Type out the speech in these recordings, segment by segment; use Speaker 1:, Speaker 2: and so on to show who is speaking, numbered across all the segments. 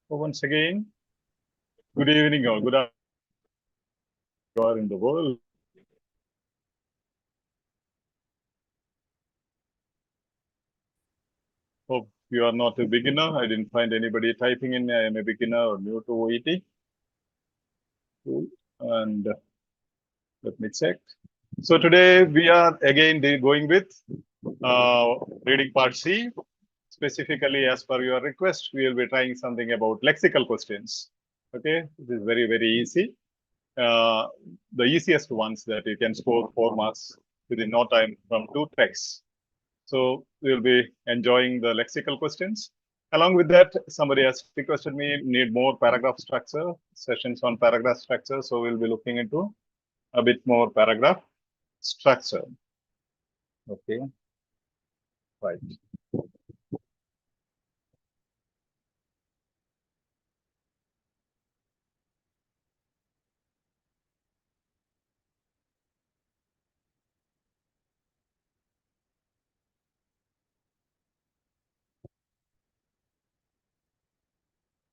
Speaker 1: So once again, good evening or good afternoon. You are in the world. Hope you are not a beginner. I didn't find anybody typing in I am a beginner or new to OET. Cool. And let me check. So today we are again going with reading part C. Specifically, as per your request, we will be trying something about lexical questions. Okay, this is very, very easy. The easiest ones that you can score 4 marks within no time from 2 texts. So we'll be enjoying the lexical questions. Along with that, somebody has requested me need more paragraph structure, sessions on paragraph structure. So we'll be looking into a bit more paragraph structure. Okay, right.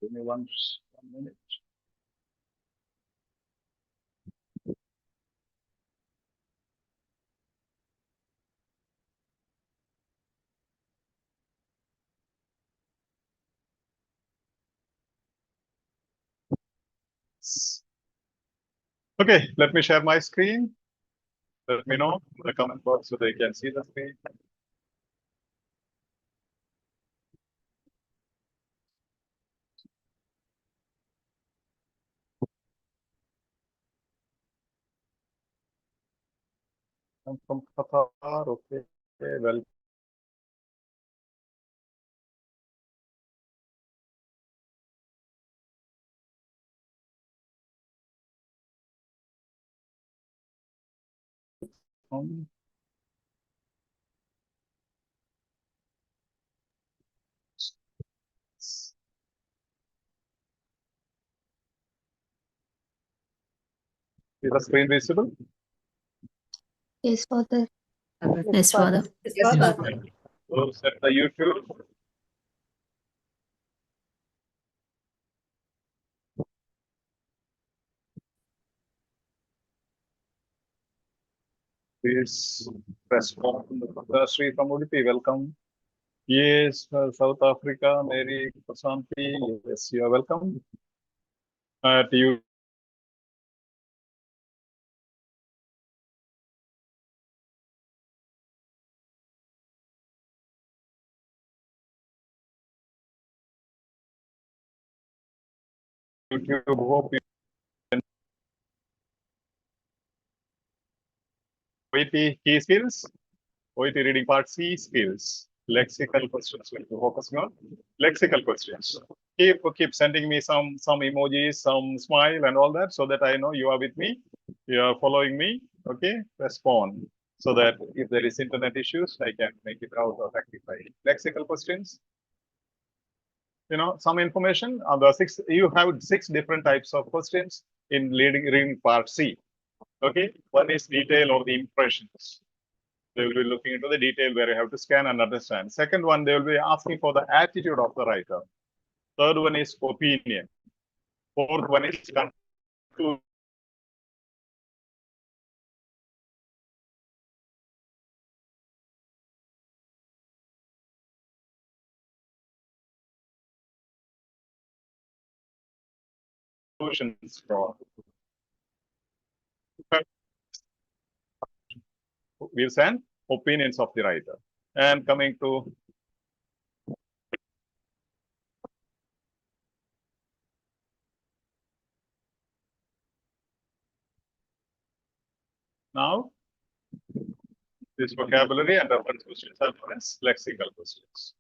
Speaker 1: Give me one minute. Okay, let me share my screen. Let me know in the comment box so they can see the screen. I'm from Qatar. Okay, well. Is the screen visible?
Speaker 2: Yes, Father.
Speaker 3: Yes, Father.
Speaker 2: Yes, Father.
Speaker 1: So set the YouTube. Please respond. Sri from ODP, welcome. Yes, South Africa, Mary Prasanti. Yes, you are welcome. To you. YouTube, hope you can. OET key skills, OET reading part C skills, lexical questions. We'll be focusing on lexical questions. Keep sending me some emojis, some smile, and all that, so that I know you are with me, you are following me. Okay, respond so that if there is internet issues, I can make it out or rectify it. Lexical questions. You know, some information on the 6. You have 6 different types of questions in reading part C. Okay, one is detail or the impressions. They will be looking into the detail where you have to scan and understand. Second one, they will be asking for the attitude of the writer. Third one is opinion. Fourth one is conclusion. Views and opinions of the writer. And coming to now, this vocabulary and reference questions are known as lexical questions.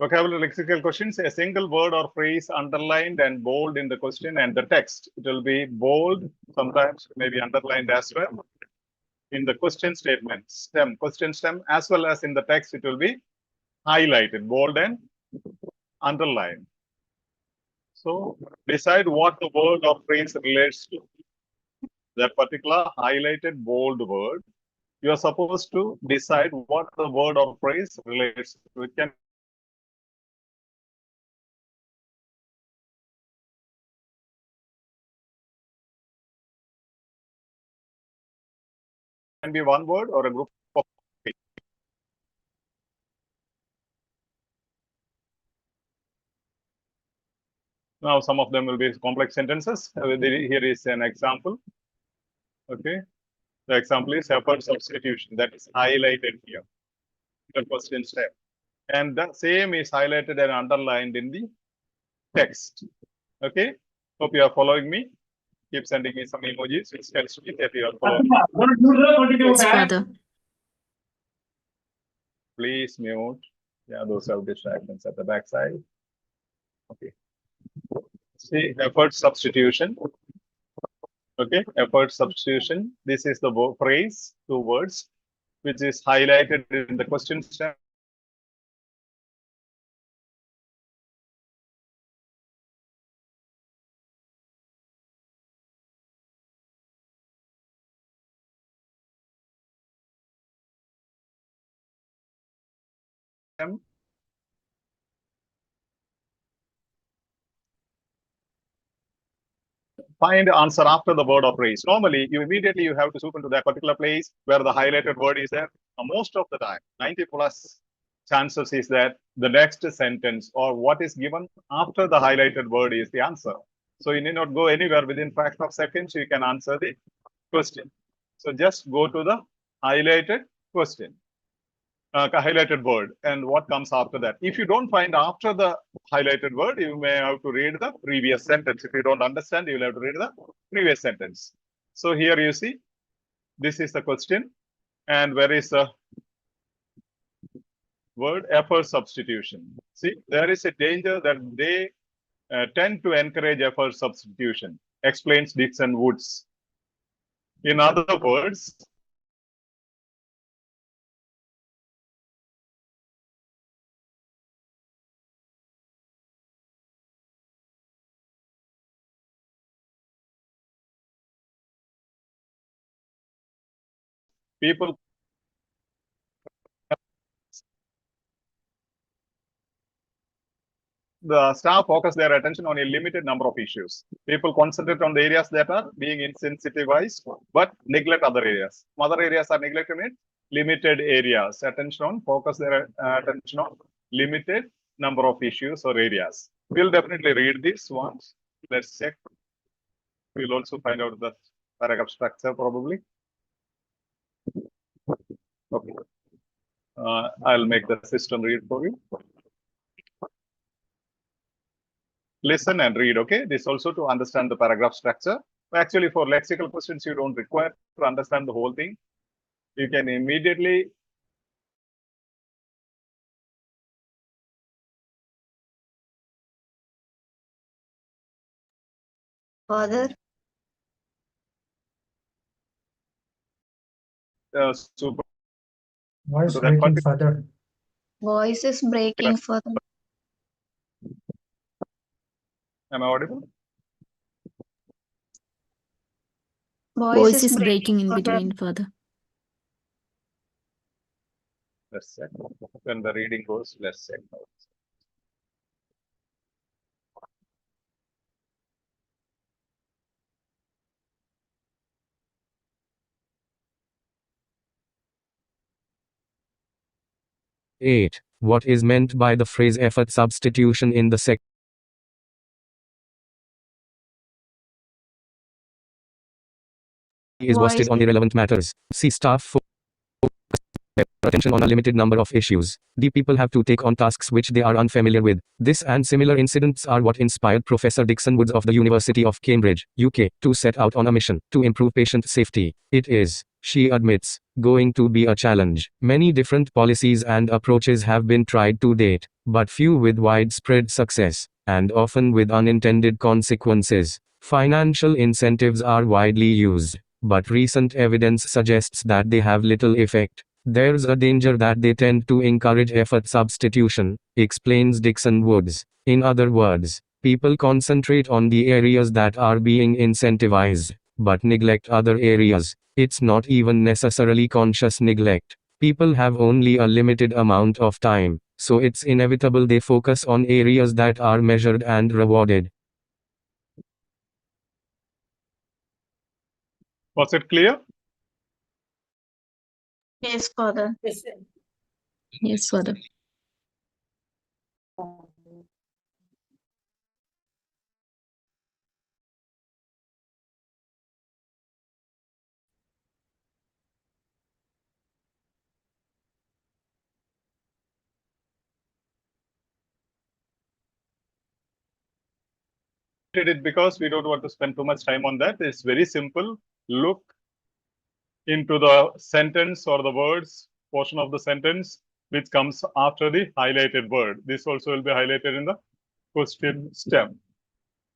Speaker 1: Vocabulary lexical questions, a single word or phrase underlined and bold in the question and the text. It will be bold, sometimes maybe underlined as well. In the question statement, question stem, as well as in the text, it will be highlighted, bold and underlined. So decide what the word or phrase relates to. That particular highlighted bold word, you are supposed to decide what the word or phrase relates to. It can can be one word or a group of. Now, some of them will be complex sentences. Here is an example. Okay. The example is effort substitution. That is highlighted here. The question step. And the same is highlighted and underlined in the text. Okay. Hope you are following me. Keep sending me some emojis, which tells me that you are following.
Speaker 2: Yes, Father.
Speaker 1: Please mute. Yeah, those are distractions at the backside. Okay. See, effort substitution. Okay, effort substitution. This is the phrase, 2 words, which is highlighted in the question stem. Find answer after the word or phrase. Normally, you immediately have to swoop into that particular place where the highlighted word is there. Most of the time, 90 plus chances is that the next sentence or what is given after the highlighted word is the answer. So you need not go anywhere. Within fraction of seconds, you can answer the question. So just go to the highlighted question. Highlighted word and what comes after that. If you don't find after the highlighted word, you may have to read the previous sentence. If you don't understand, you will have to read the previous sentence. So here you see, this is the question, and where is the word effort substitution? See, there is a danger that they tend to encourage effort substitution, explains Dixon Woods. In other words, people the staff focus their attention on a limited number of issues. People concentrate on the areas that are being insensitivized, but neglect other areas. Other areas are neglected in limited areas. Attention on focus their attention on limited number of issues or areas. We'll definitely read this once. Let's check. We'll also find out the paragraph structure probably. Okay. I'll make the system read for you. Listen and read, okay? This also to understand the paragraph structure. Actually, for lexical questions, you don't require to understand the whole thing. You can immediately
Speaker 2: Father.
Speaker 1: super.
Speaker 3: Voice
Speaker 1: So that
Speaker 3: breaking, Father.
Speaker 2: Voice is breaking, Father.
Speaker 1: Am I audible?
Speaker 2: Voice is breaking in between, Father.
Speaker 1: Let's check. When the reading goes, let's check.
Speaker 4: Eight. What is meant by the phrase effort substitution in the section is wasted on irrelevant matters. See staff focus their attention on a limited number of issues. The people have to take on tasks which they are unfamiliar with. This and similar incidents are what inspired Professor Dixon Woods of the University of Cambridge, UK, to set out on a mission to improve patient safety. It is, she admits, going to be a challenge. Many different policies and approaches have been tried to date, but few with widespread success, and often with unintended consequences. Financial incentives are widely used, but recent evidence suggests that they have little effect. There's a danger that they tend to encourage effort substitution, explains Dixon Woods. In other words, people concentrate on the areas that are being incentivized, but neglect other areas. It's not even necessarily conscious neglect. People have only a limited amount of time, so it's inevitable they focus on areas that are measured and rewarded.
Speaker 1: Was it clear?
Speaker 2: Yes, Father. Yes, Father.
Speaker 1: Did it because we don't want to spend too much time on that. It's very simple. Look into the sentence or the words portion of the sentence which comes after the highlighted word. This also will be highlighted in the question stem,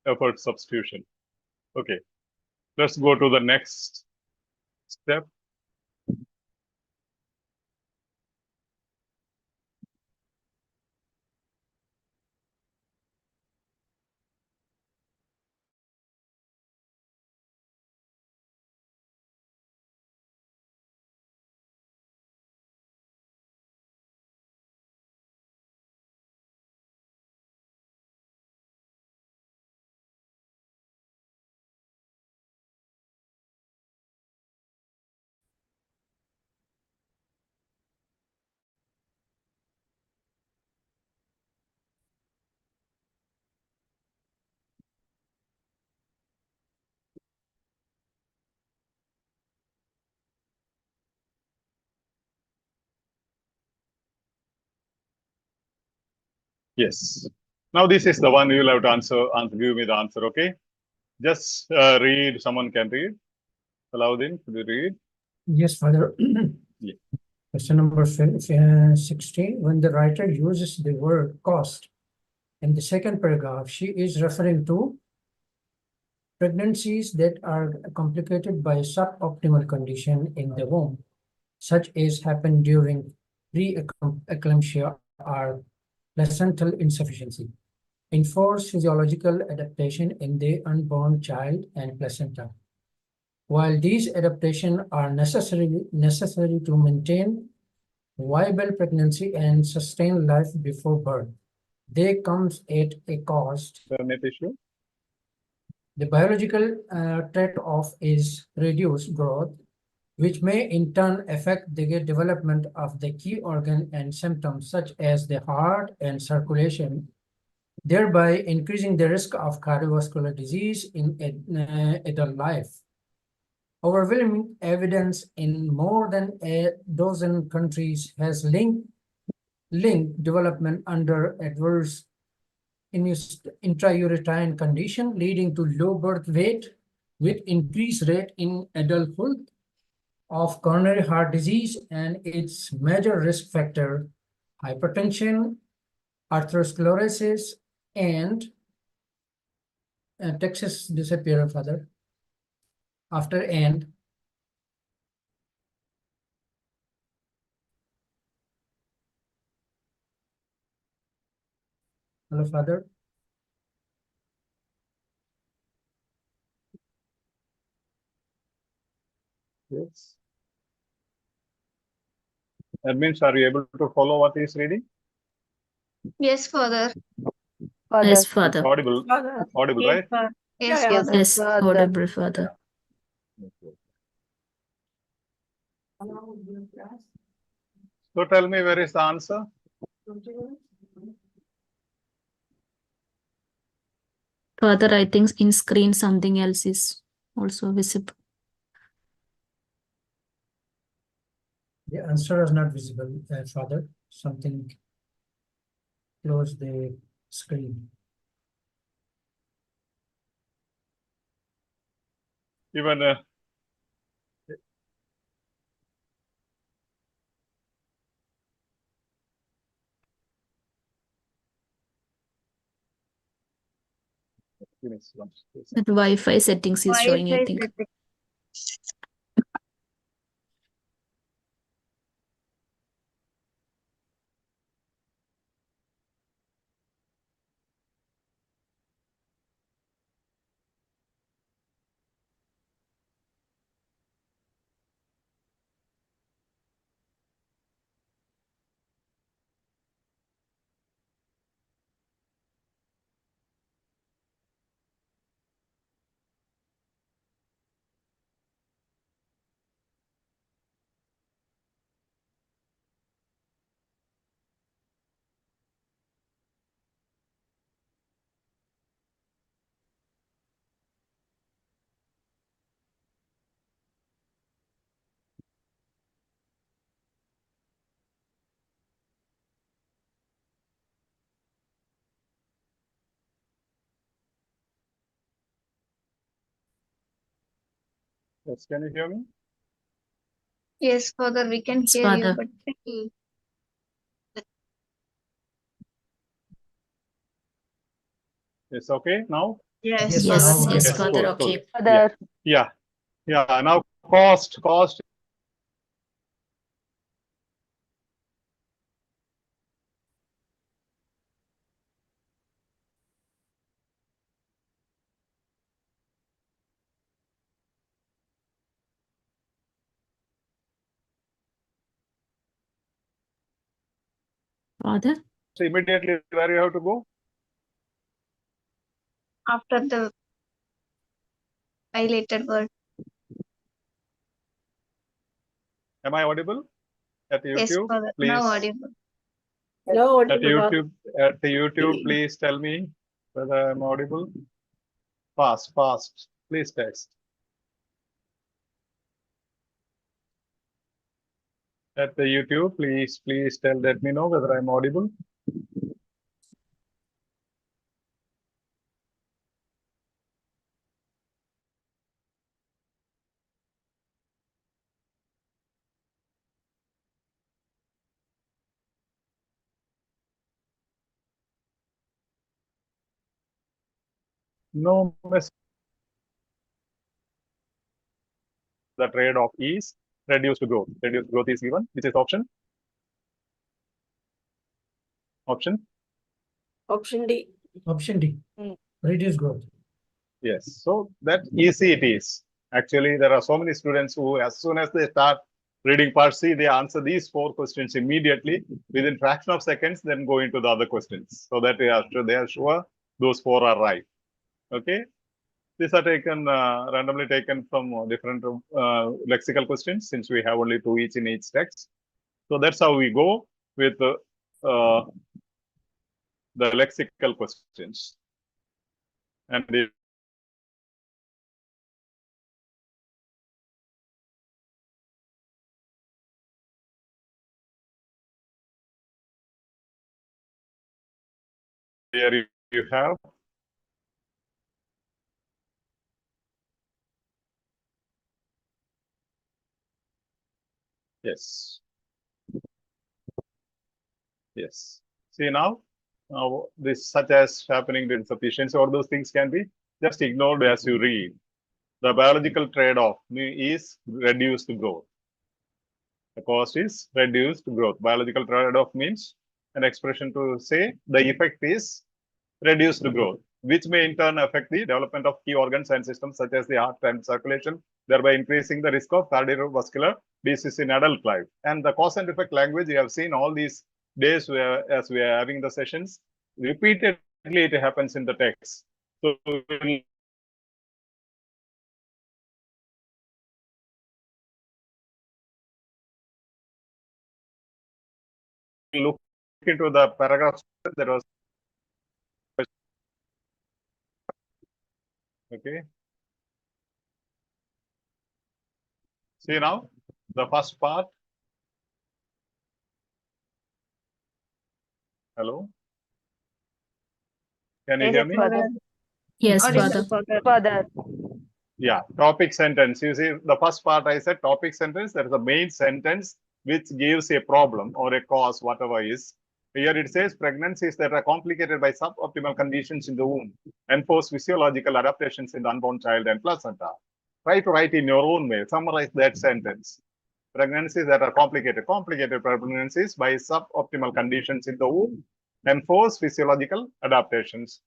Speaker 1: effort substitution. Okay, let's go to the next step. Yes. Now this is the one you will have to answer. Give me the answer. Okay. Just read. Someone can read. Alauddin, could you read?
Speaker 3: Yes, Father.
Speaker 1: Yeah.
Speaker 3: Question number 16. When the writer uses the word cost in the second paragraph, she is referring to pregnancies that are complicated by suboptimal condition in the womb, such as happen during pre-eclampsia or placental insufficiency, enforce physiological adaptation in the unborn child and placenta. While these adaptations are necessary to maintain viable pregnancy and sustain life before birth, they come at a cost.
Speaker 1: Issue.
Speaker 3: The biological trade-off is reduced growth, which may in turn affect the development of the key organ and symptoms such as the heart and circulation, thereby increasing the risk of cardiovascular disease in adult life. Overwhelming evidence in more than a dozen countries has linked development under adverse intrauterine condition leading to low birth weight with increased rate in adulthood of coronary heart disease and its major risk factor, hypertension, atherosclerosis, and Texas disappear further after and. Hello, Father.
Speaker 1: Yes. Admins, are you able to follow what he's reading?
Speaker 2: Yes, Father.
Speaker 5: Father.
Speaker 2: Yes, Father.
Speaker 1: Audible.
Speaker 3: Father.
Speaker 1: Audible,
Speaker 2: Yes,
Speaker 1: right?
Speaker 2: Father. Yes,
Speaker 3: Yeah,
Speaker 2: Father.
Speaker 5: Yes,
Speaker 2: Yes.
Speaker 5: Father.
Speaker 2: Audible, Father.
Speaker 1: Okay. So tell me, where is the answer?
Speaker 2: Father, I think in screen something else is also visible.
Speaker 3: The answer is not visible, Father. Something close the screen.
Speaker 1: Even
Speaker 2: That Wi-Fi settings is showing, I think.
Speaker 1: Yes, can you hear me?
Speaker 5: Yes, Father, we can
Speaker 2: Yes,
Speaker 5: hear you,
Speaker 2: Father.
Speaker 5: but
Speaker 1: It's okay now?
Speaker 5: yes,
Speaker 3: Yes,
Speaker 2: Yes,
Speaker 3: now
Speaker 5: Father.
Speaker 3: okay,
Speaker 2: yes,
Speaker 3: Father.
Speaker 2: Father.
Speaker 1: Cool, cool.
Speaker 2: Okay.
Speaker 6: Father,
Speaker 1: Yeah. Yeah. Now cost.
Speaker 2: Father.
Speaker 1: So immediately where you have to go?
Speaker 5: After the highlighted word.
Speaker 1: Am I audible? At
Speaker 5: Yes,
Speaker 1: YouTube,
Speaker 5: Father.
Speaker 1: please.
Speaker 5: Now audible.
Speaker 6: no
Speaker 1: At
Speaker 6: audible, Father.
Speaker 1: YouTube, please tell me whether I'm audible. Fast. Please text. At the YouTube, please let me know whether I'm audible. No message. The trade-off is reduced growth. Reduced growth is given, which is option. Option.
Speaker 6: Option D.
Speaker 3: Option D.
Speaker 6: Hmm.
Speaker 3: Reduce growth.
Speaker 1: Yes. So that easy it is. Actually, there are so many students who, as soon as they start reading part C, they answer these 4 questions immediately within fraction of seconds, then go into the other questions. So that they are sure those 4 are right. Okay. These are taken randomly taken from different lexical questions, since we have only 2 each in each text. So that's how we go with the lexical questions. And here you have yes. Yes. See now, this such as happening to insufficiency, all those things can be just ignored as you read. The biological trade-off is reduced growth. The cost is reduced growth. Biological trade-off means an expression to say the effect is reduced growth, which may in turn affect the development of key organs and systems such as the heart and circulation, thereby increasing the risk of cardiovascular disease in adult life. And the cause and effect language, you have seen all these days as we are having the sessions, repeatedly it happens in the text. So look into the paragraph that was okay. See now the first part. Hello, can you
Speaker 6: Yes,
Speaker 1: hear me?
Speaker 6: Father.
Speaker 2: Yes,
Speaker 5: Audible,
Speaker 2: Father.
Speaker 5: Father.
Speaker 6: Father.
Speaker 1: Yeah, topic sentence. You see, the first part I said topic sentence. There is a main sentence which gives a problem or a cause, whatever is. Here it says pregnancies that are complicated by suboptimal conditions in the womb enforce physiological adaptations in the unborn child and placenta. Try to write in your own way. Summarize that sentence. Pregnancies that are complicated pregnancies by suboptimal conditions in the womb enforce physiological adaptations.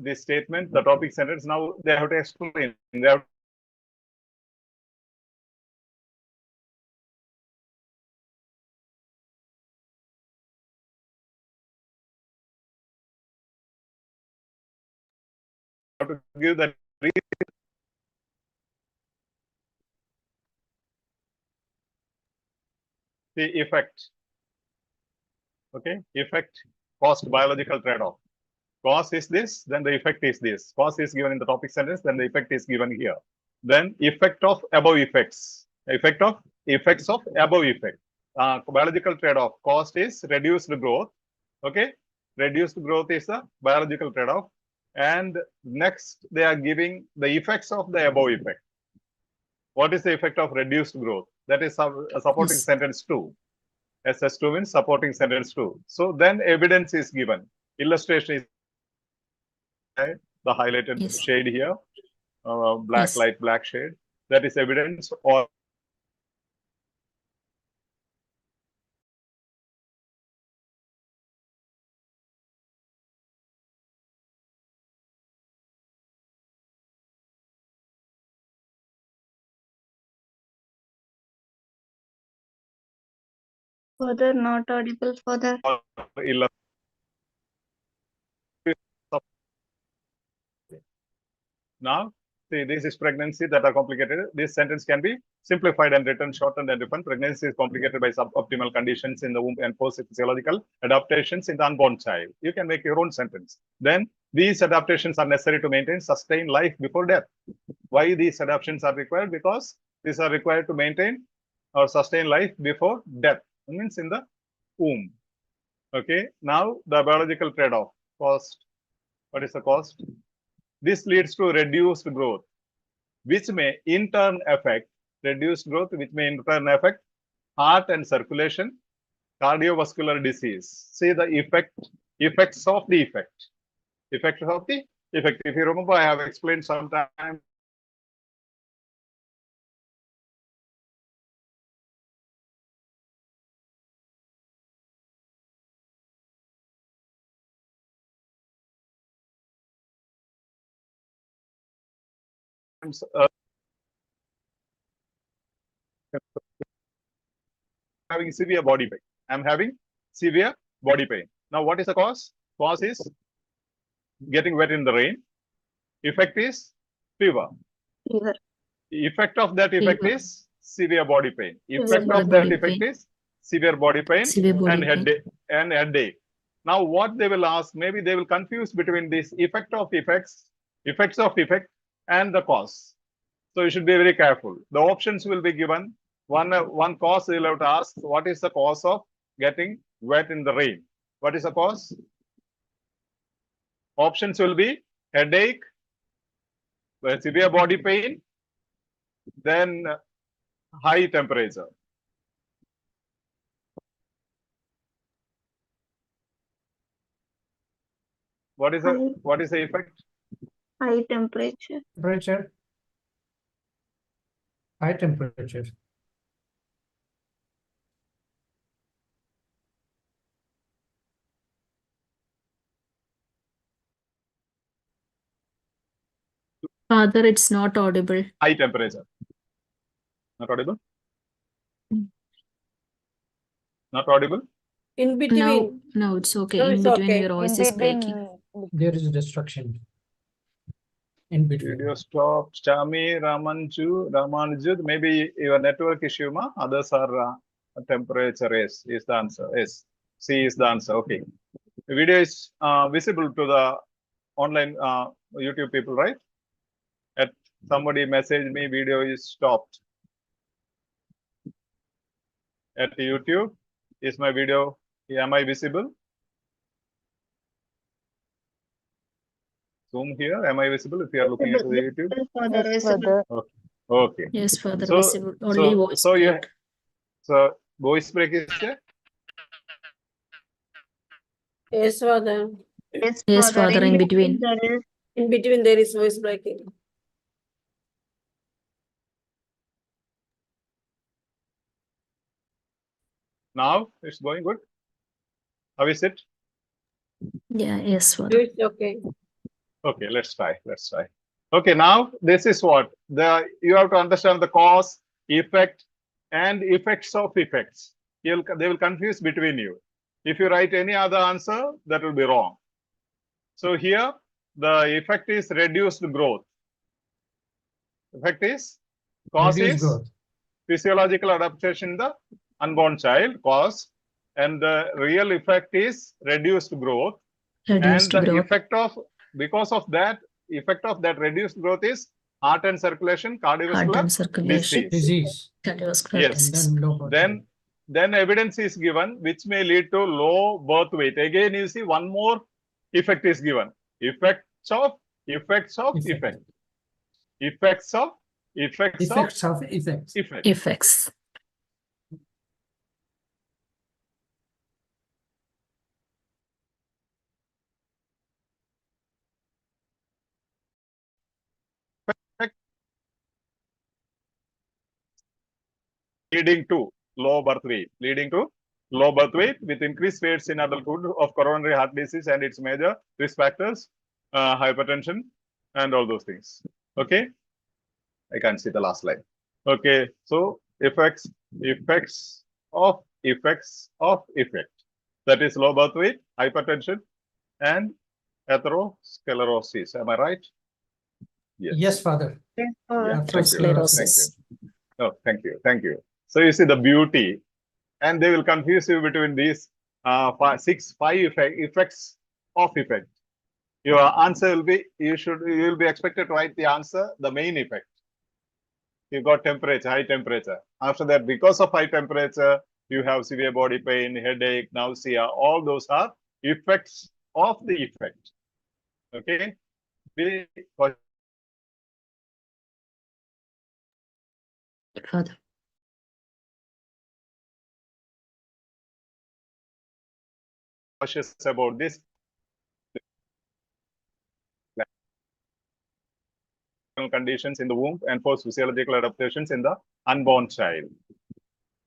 Speaker 1: This statement, the topic sentence, now they have to explain. They have to give the effect. Okay, effect, cost, biological trade-off. Cause is this, then the effect is this. Cause is given in the topic sentence, then the effect is given here. Then effect of above effects. Effect of effects of above effect. Biological trade-off. Cost is reduced growth. Okay. reduced growth is the biological trade-off. And next, they are giving the effects of the above effect. What is the effect of reduced growth? That is a supporting
Speaker 2: Yes.
Speaker 1: sentence 2. SS2 means supporting sentence 2. So then evidence is given. Illustration is the highlighted
Speaker 2: Yes.
Speaker 1: shade here, black,
Speaker 2: Yes.
Speaker 1: light black shade. That is evidence or
Speaker 5: Further not audible. Further.
Speaker 1: illustration. Now, see, this is pregnancy that are complicated. This sentence can be simplified and written, shortened and different. Pregnancy is complicated by suboptimal conditions in the womb and post-physiological adaptations in the unborn child. You can make your own sentence. Then these adaptations are necessary to maintain sustained life before death. Why these adaptations are required? Because these are required to maintain or sustain life before death. It means in the womb. Okay. Now the biological trade-off. Cost. What is the cost? This leads to reduced growth, which may in turn affect reduced growth, which may in turn affect heart and circulation, cardiovascular disease. See the effects of the effect. Effects of the effect. If you remember, I have explained sometime. Having severe body pain. I'm having severe body pain. Now, what is the cause? Cause is getting wet in the rain. Effect is fever.
Speaker 5: Fever.
Speaker 1: Effect of that effect
Speaker 2: Fever.
Speaker 1: is severe body pain. Effect
Speaker 5: Severe
Speaker 1: of that
Speaker 2: body
Speaker 1: effect
Speaker 2: pain.
Speaker 1: is severe body pain
Speaker 2: Severe body
Speaker 1: and
Speaker 2: pain.
Speaker 1: headache. Now, what they will ask, maybe they will confuse between this effect of effects of effect, and the cause. So you should be very careful. The options will be given. One cause they will have to ask, what is the cause of getting wet in the rain? What is the cause? Options will be headache, severe body pain, then high temperature. What is the effect?
Speaker 5: High temperature.
Speaker 3: Temperature. High temperature.
Speaker 2: Father, it's not audible.
Speaker 1: High temperature. Not audible?
Speaker 2: Mm.
Speaker 1: Not audible?
Speaker 6: In between.
Speaker 2: No, it's okay.
Speaker 6: No,
Speaker 2: In
Speaker 6: it's
Speaker 2: between,
Speaker 6: okay.
Speaker 2: your voice is breaking.
Speaker 3: There is a destruction in between.
Speaker 1: Video stopped. Chami, Ramanuju. Maybe your network issue, ma. Others are temperature is the answer. Yes. C is the answer. Okay. The video is visible to the online YouTube people, right? Somebody messaged me, video is stopped. At YouTube, is my video, am I visible? Zoom here, am I visible if you are looking into the YouTube?
Speaker 5: Further visible.
Speaker 1: Okay.
Speaker 2: Yes, Father,
Speaker 1: So-
Speaker 2: visible. Only voice
Speaker 1: so you,
Speaker 2: break.
Speaker 1: so voice break is there?
Speaker 6: Yes, Father.
Speaker 2: Yes, Father, in between.
Speaker 5: There is
Speaker 6: In between there is voice breaking.
Speaker 1: Now it's going good. How is it?
Speaker 2: Yeah, yes, Father.
Speaker 6: It's okay.
Speaker 1: Okay, let's try. Okay, now this is what you have to understand the cause, effect, and effects of effects. They will confuse between you. If you write any other answer, that will be wrong. So here the effect is reduced growth. Effect is cause
Speaker 3: Reduced
Speaker 1: is
Speaker 3: growth.
Speaker 1: physiological adaptation in the unborn child, cause, and the real effect is reduced growth.
Speaker 2: Reduced
Speaker 1: And the
Speaker 2: growth.
Speaker 1: effect of, because of that, effect of that reduced growth is heart and circulation,
Speaker 2: Heart
Speaker 1: cardiovascular
Speaker 2: and circulation.
Speaker 1: disease.
Speaker 3: Disease.
Speaker 2: Cardiovascular
Speaker 1: Yes.
Speaker 2: disease.
Speaker 3: And then low growth.
Speaker 1: Then then evidence is given which may lead to low birth weight. Again, you see one more effect is given. Effects of effects of effect. Effects of effects of
Speaker 3: Effects of effects.
Speaker 1: effect.
Speaker 2: Effects.
Speaker 1: Leading to low birth weight. Leading to low birth weight with increased rates in adulthood of coronary heart disease and its major risk factors, hypertension, and all those things. Okay. I can't see the last line. Okay. So effects of effect. That is low birth weight, hypertension, and atherosclerosis. Am I right?
Speaker 3: Yes, Father.
Speaker 5: Yes, Father.
Speaker 2: Atherosclerosis.
Speaker 1: Oh, thank you. Thank you. So you see the beauty, and they will confuse you between these five effects of effect. Your answer will be, you will be expected to write the answer, the main effect. You got temperature, high temperature. After that, because of high temperature, you have severe body pain, headache, nausea. All those are effects of the effect. Okay. Be
Speaker 2: Father.
Speaker 1: cautious about this. Conditions in the womb and for physiological adaptations in the unborn child.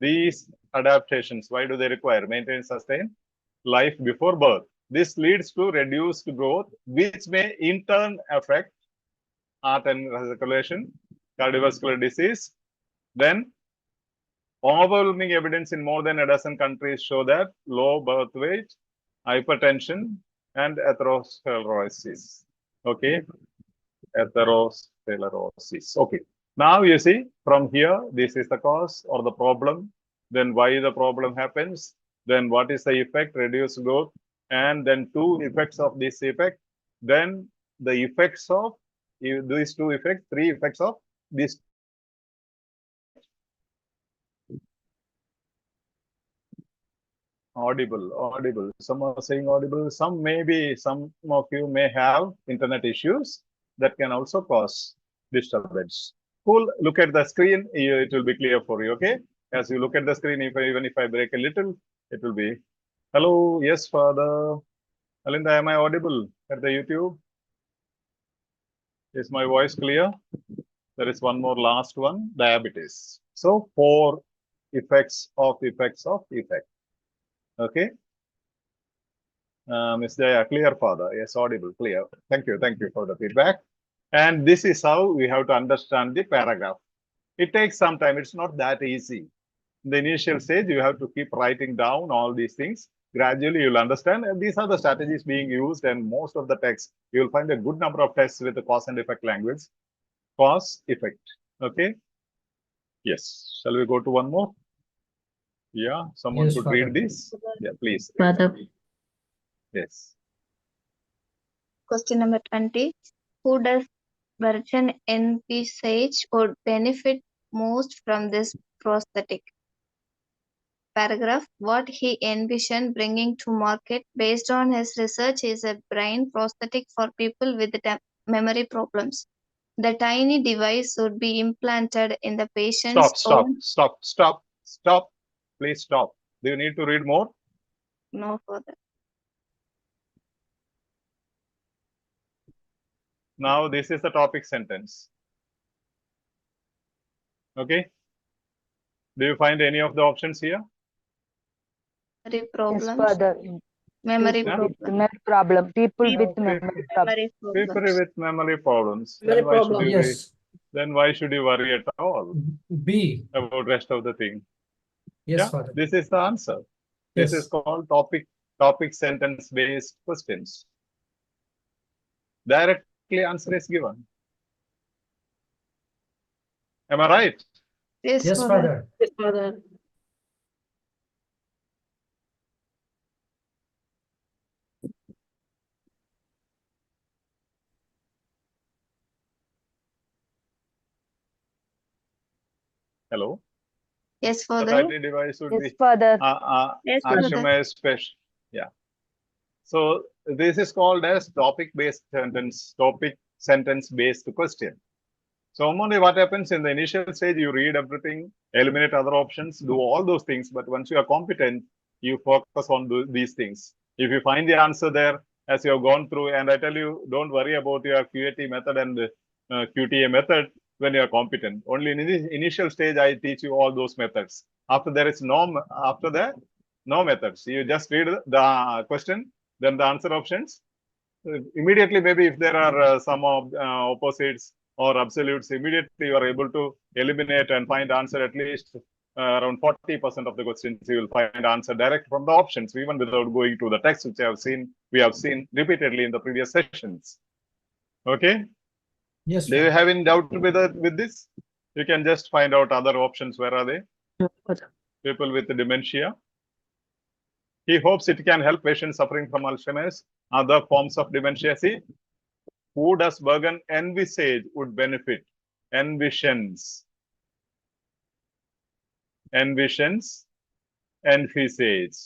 Speaker 1: These adaptations, why do they require? Maintain, sustain life before birth. This leads to reduced growth, which may in turn affect heart and circulation, cardiovascular disease. Then, overwhelming evidence in more than a dozen countries show that low birth weight, hypertension, and atherosclerosis. Okay, atherosclerosis. Okay. Now you see from here, this is the cause or the problem. Then why the problem happens. Then what is the effect? Reduced growth. And then two effects of this effect. Then the effects of these two effects, three effects of this. Audible. Some are saying audible. Some of you may have internet issues that can also cause disturbance. Cool. Look at the screen. It will be clear for you. Okay. As you look at the screen, even if I break a little, it will be. Hello. Yes, Father. Alinda, am I audible at the YouTube? Is my voice clear? There is one more last one. Diabetes. So 4 effects of effect. Okay. Ms. Jaya, clear, Father. Yes, audible, clear. Thank you for the feedback. And this is how we have to understand the paragraph. It takes some time. It's not that easy. In the initial stage, you have to keep writing down all these things. Gradually, you'll understand. And these are the strategies being used. And most of the texts, you'll find a good number of texts with the cause and effect language. Cause, effect. Okay. Yes. Shall we go to one more? Yeah. Someone
Speaker 3: Yes,
Speaker 1: could
Speaker 3: Father.
Speaker 1: read this. Yeah, please.
Speaker 2: Father.
Speaker 1: Yes.
Speaker 5: Question number 20. Who does Virgin envisage would benefit most from this prosthetic? Paragraph. What he envisioned bringing to market based on his research is a brain prosthetic for people with memory problems. The tiny device would be implanted in the patient's
Speaker 1: Stop. Please stop. Do you need to read more?
Speaker 5: No further.
Speaker 1: Now, this is the topic sentence. Okay. Do you find any of the options here?
Speaker 5: Memory
Speaker 7: Yes,
Speaker 5: problems.
Speaker 7: Father.
Speaker 5: Memory
Speaker 7: People
Speaker 5: problems.
Speaker 7: with memory problem. People with
Speaker 1: Okay.
Speaker 7: memory problem.
Speaker 5: Memory
Speaker 1: People
Speaker 5: problems.
Speaker 1: with memory problems.
Speaker 6: Memory
Speaker 1: Then why should
Speaker 6: problem.
Speaker 1: you
Speaker 3: Yes.
Speaker 1: then why should you worry at all
Speaker 3: B.
Speaker 1: about rest of the thing?
Speaker 3: Yes,
Speaker 1: Yeah,
Speaker 3: Father.
Speaker 1: this is the answer. This
Speaker 3: Yes.
Speaker 1: is called topic sentence based questions. Directly answer is given. Am I right?
Speaker 5: Yes,
Speaker 3: Yes,
Speaker 5: Father.
Speaker 3: Father.
Speaker 6: Yes, Father.
Speaker 1: Hello.
Speaker 5: Yes,
Speaker 1: The
Speaker 5: Father.
Speaker 1: tightening device would
Speaker 7: Yes,
Speaker 1: be
Speaker 7: Father.
Speaker 5: Yes, Father.
Speaker 1: Alzheimer's special. Yeah. So this is called as topic-based sentence, topic sentence-based question. So only what happens in the initial stage, you read everything, eliminate other options, do all those things. But once you are competent, you focus on these things. If you find the answer there as you have gone through, and I tell you, don't worry about your QAT method and QTA method when you are competent. Only in the initial stage, I teach you all those methods. After that, no methods. You just read the question, then the answer options. Immediately, maybe if there are some of opposites or absolutes, immediately you are able to eliminate and find answer at least around 40% of the questions. You will find answer direct from the options, even without going to the text, which we have seen repeatedly in the previous sessions. Okay.
Speaker 3: Yes,
Speaker 1: Do you
Speaker 3: Father.
Speaker 1: have any doubt with this? You can just find out other options. Where are they?
Speaker 2: No, Father.
Speaker 1: People with dementia. He hopes it can help patients suffering from Alzheimer's, other forms of dementia. See, who does Bergen envisage would benefit? Envisions. Envisions. Envisage.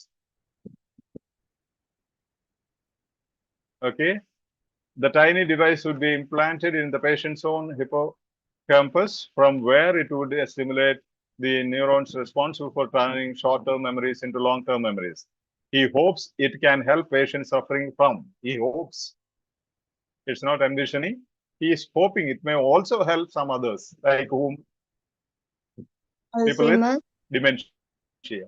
Speaker 1: Okay. The tiny device would be implanted in the patient's own hippocampus, from where it would stimulate the neurons responsible for turning short-term memories into long-term memories. He hopes it can help patients suffering from. He hopes. It's not envisioning. He is hoping it may also help some others, like whom? People with
Speaker 5: Alzheimer's.
Speaker 1: dementia.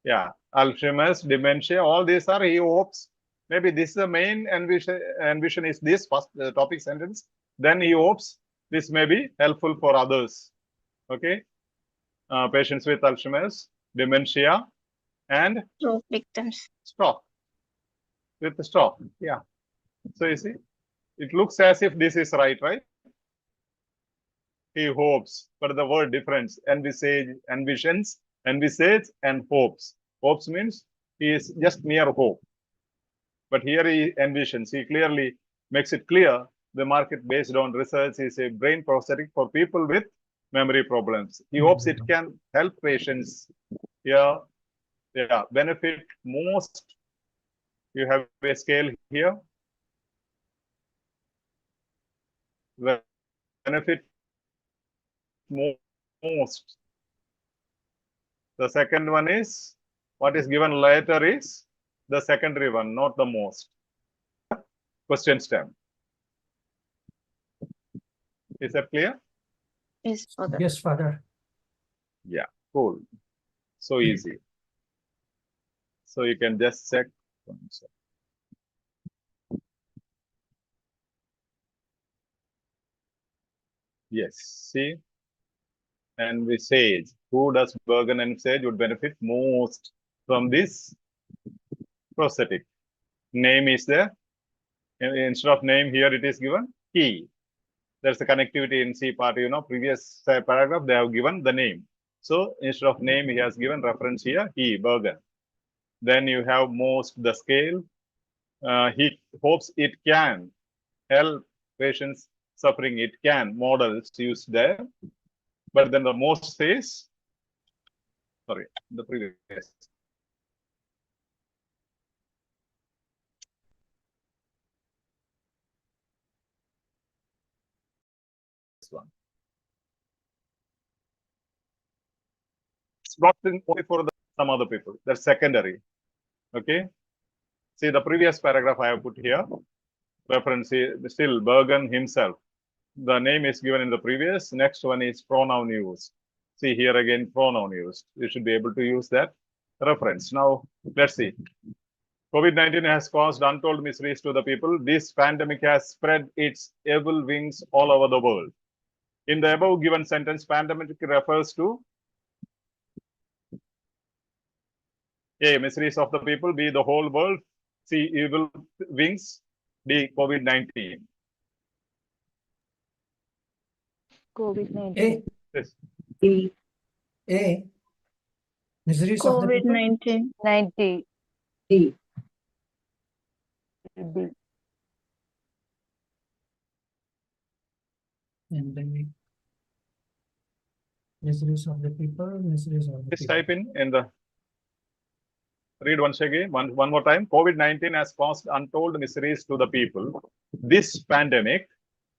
Speaker 1: Yeah, Alzheimer's, dementia, all these are he hopes. Maybe this is the main envision is this first topic sentence. Then he hopes this may be helpful for others. Okay. Patients with Alzheimer's, dementia, and
Speaker 5: Stroke victims.
Speaker 1: stroke. With the stroke. Yeah. So you see, it looks as if this is right? He hopes, but the word difference, envisage, envisions, envisage, and hopes. Hopes means he is just mere hope. But here he envisions, he clearly makes it clear the market based on research is a brain prosthetic for people with memory problems. He hopes it can help patients here, benefit most. You have a scale here. Benefit most. The second one is, what is given later is the secondary one, not the most. Question stem. Is that clear?
Speaker 5: Yes, Father.
Speaker 3: Yes, Father.
Speaker 1: Yeah, cool. So easy. So you can just check. Yes, see, envisage. Who does Bergen envisage would benefit most from this prosthetic? Name is there. Instead of name, here it is given he. There's a connectivity in C part, previous paragraph, they have given the name. So instead of name, he has given reference here, he, Bergen. Then you have most, the scale. He hopes it can help patients suffering. It can, modals used there. But then the most says, sorry, the previous. This one. It's brought in only for some other people. That's secondary. Okay. See the previous paragraph I have put here. Reference still Bergen himself. The name is given in the previous. Next one is pronoun used. See here again, pronoun used. You should be able to use that reference. Now, let's see. COVID-19 has caused untold miseries to the people. This pandemic has spread its evil wings all over the world. In the above given sentence, pandemic refers to A, miseries of the people, B, the whole world, C, evil wings, D, COVID-19.
Speaker 7: COVID-19.
Speaker 3: A.
Speaker 1: Yes.
Speaker 3: A. Miseries of the people.
Speaker 5: COVID-19.
Speaker 7: 90.
Speaker 6: D.
Speaker 7: D.
Speaker 3: Pandemic. Miseries of the people, miseries of the
Speaker 1: Just
Speaker 3: people.
Speaker 1: type in the, read once again, one more time. COVID-19 has caused untold miseries to the people. This pandemic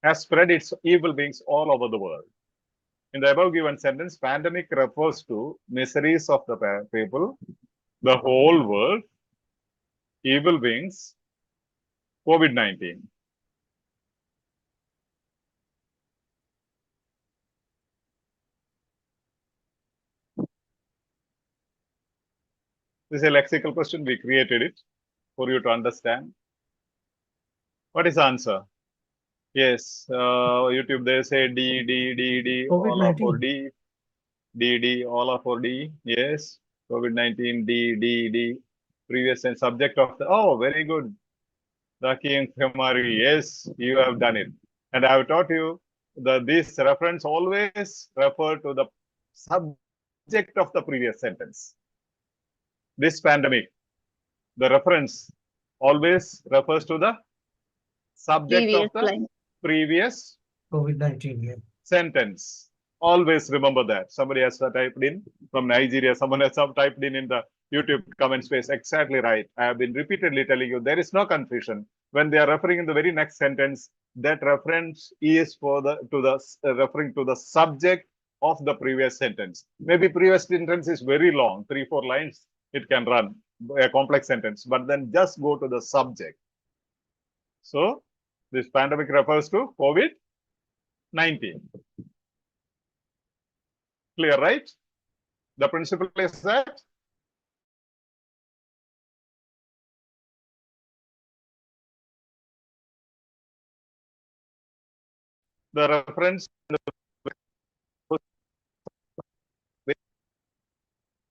Speaker 1: has spread its evil wings all over the world. In the above given sentence, pandemic refers to miseries of the people, the whole world, evil wings, COVID-19. This is a lexical question. We created it for you to understand. What is the answer? Yes, YouTube, they say D, all are for
Speaker 3: COVID-19.
Speaker 1: D, all are for D. Yes, COVID-19, D. Previous and subject of the, oh, very good. Daki and Kumari, yes, you have done it. And I have taught you that this reference always refer to the subject of the previous sentence. This pandemic, the reference always refers to the subject
Speaker 5: Previous
Speaker 1: of the
Speaker 5: line.
Speaker 1: previous
Speaker 3: COVID-19, yeah.
Speaker 1: sentence. Always remember that. Somebody has typed in from Nigeria, someone has typed in the YouTube comment space. Exactly right. I have been repeatedly telling you there is no confusion. When they are referring in the very next sentence, that reference is for referring to the subject of the previous sentence. Maybe previous sentence is very long, 3-4 lines, it can run a complex sentence, but then just go to the subject. So this pandemic refers to COVID-19. Clear, right? The principle is that the reference,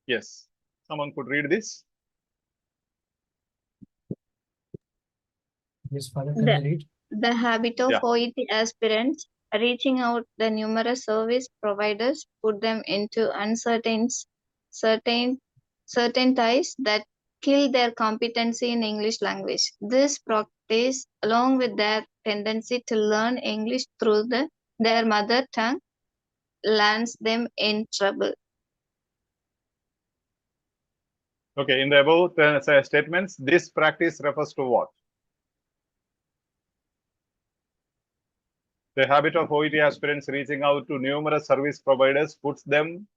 Speaker 1: yes, someone could read this.
Speaker 3: Yes, Father, can you read?
Speaker 5: The habit of
Speaker 1: Yeah.
Speaker 5: OET aspirants reaching out the numerous service providers put them into certainties that kill their competency in English language. This practice, along with their tendency to learn English through their mother tongue, lands them in trouble.
Speaker 1: Okay, in the above statements, this practice refers to what? The habit of OET aspirants reaching out to numerous service providers puts them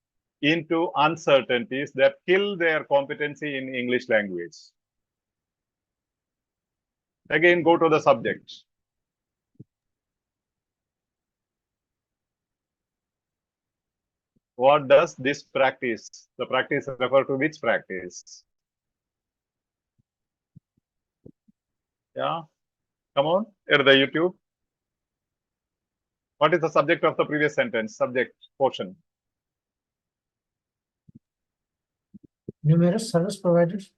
Speaker 1: into uncertainties that kill their competency in English language. Again, go to the subject. What does this practice? The practice refer to which practice? Yeah, come on, at the YouTube. What is the subject of the previous sentence? Subject portion.
Speaker 3: Numerous service providers.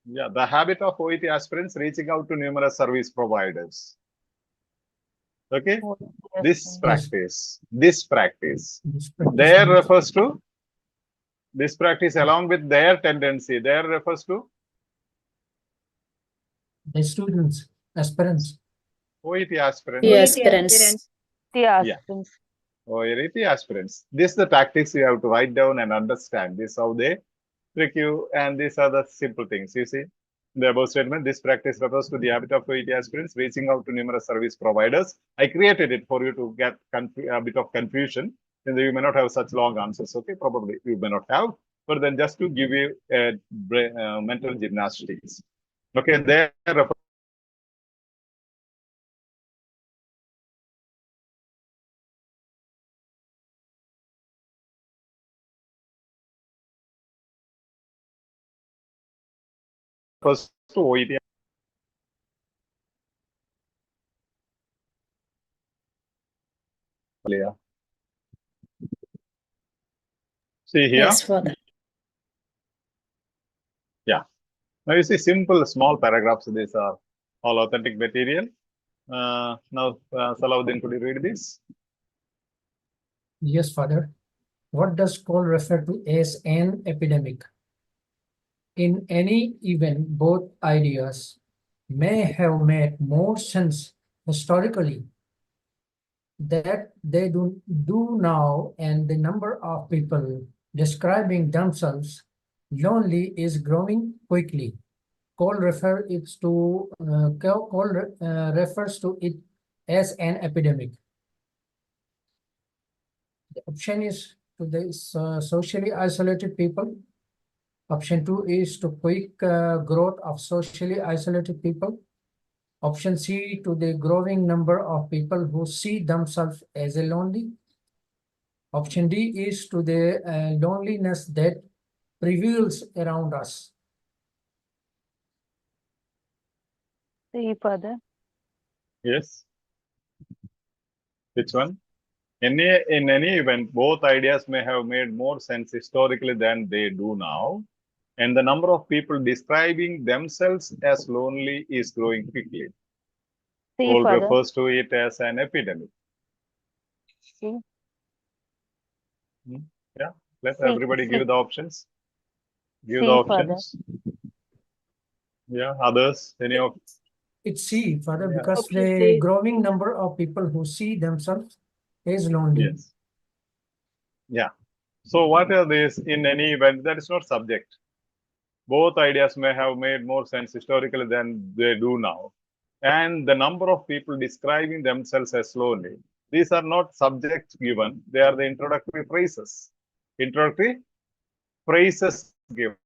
Speaker 1: Yeah, the habit of OET aspirants reaching out to numerous service providers. Okay, this practice.
Speaker 3: This practice
Speaker 1: There
Speaker 3: means
Speaker 1: refers to this practice along with their tendency. There refers to
Speaker 3: the students, aspirants.
Speaker 1: OET aspirants.
Speaker 2: The
Speaker 5: OET
Speaker 2: aspirants.
Speaker 5: aspirants.
Speaker 7: The aspirants.
Speaker 1: OET aspirants. This is the tactics you have to write down and understand. This is how they trick you, and these are the simple things. You see, in the above statement, this practice refers to the habit of OET aspirants reaching out to numerous service providers. I created it for you to get a bit of confusion, and you may not have such long answers. Okay, probably you may not have, but then just to give you a mental gymnastics. Okay, there refers to OET. See here.
Speaker 2: Yes, Father.
Speaker 1: Now you see simple small paragraphs. These are all authentic material. Now, Salahuddin, could you read this?
Speaker 3: Yes, Father. What does Cole refer to as an epidemic? In any event, both ideas may have made more sense historically. that they do now, and the number of people describing themselves lonely is growing quickly. Cole refers to it as an epidemic. The option is to the socially isolated people. Option 2 is to quick growth of socially isolated people. Option C, to the growing number of people who see themselves as a lonely. Option D is to the loneliness that prevails around us.
Speaker 7: See further.
Speaker 1: Yes. Which one? In any event, both ideas may have made more sense historically than they do now, and the number of people describing themselves as lonely is growing quickly.
Speaker 7: See
Speaker 1: Paul
Speaker 7: further.
Speaker 1: refers to it as an epidemic.
Speaker 7: See.
Speaker 1: Yeah, let
Speaker 7: See,
Speaker 1: everybody
Speaker 7: see.
Speaker 1: give the options. Give
Speaker 7: See
Speaker 1: the
Speaker 7: further.
Speaker 1: options. Yeah, others, any of
Speaker 3: It's C, Father,
Speaker 1: Yeah.
Speaker 3: because
Speaker 6: Option
Speaker 3: the
Speaker 6: C.
Speaker 3: growing number of people who see themselves as lonely.
Speaker 1: yes. Yeah. So what are these in any event? That is not subject. Both ideas may have made more sense historically than they do now. And the number of people describing themselves as lonely. These are not subjects given, they are the introductory phrases. Introductory phrases given.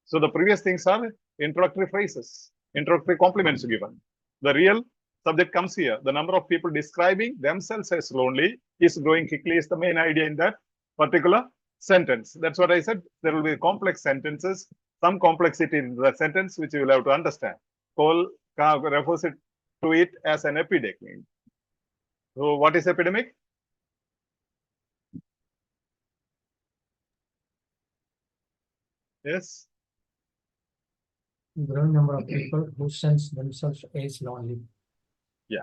Speaker 1: So the previous things are introductory phrases, introductory compliments given. The real subject comes here. The number of people describing themselves as lonely is growing quickly is the main idea in that particular sentence. That's what I said. There will be complex sentences, some complexity in the sentence which you will have to understand. Cole refers to it as an epidemic. So what is epidemic? Yes.
Speaker 3: Growing number of people who sense themselves as lonely.
Speaker 1: Yeah.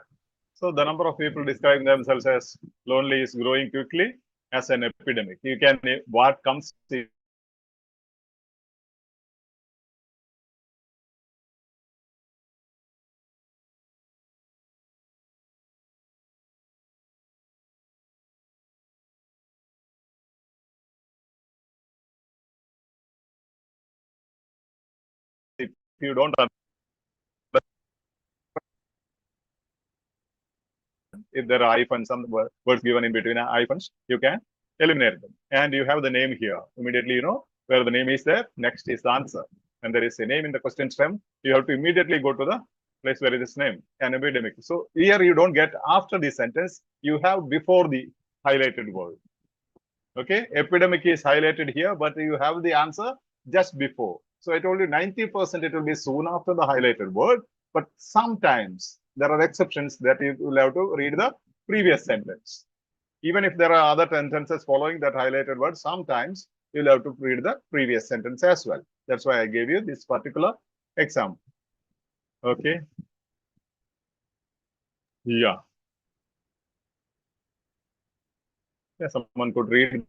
Speaker 1: So the number of people describing themselves as lonely is growing quickly as an epidemic. You can, what comes in if you don't understand, if there are hyphens, some words given in between hyphens, you can eliminate them. And you have the name here. Immediately, you know, where the name is there, next is the answer. And there is a name in the question stem. You have to immediately go to the place where it is named, an epidemic. So here you don't get after the sentence, you have before the highlighted word. Okay, epidemic is highlighted here, but you have the answer just before. So I told you 90% it will be soon after the highlighted word, but sometimes there are exceptions that you will have to read the previous sentence. Even if there are other sentences following that highlighted word, sometimes you'll have to read the previous sentence as well. That's why I gave you this particular example. Okay. Yeah. Yeah, someone could read.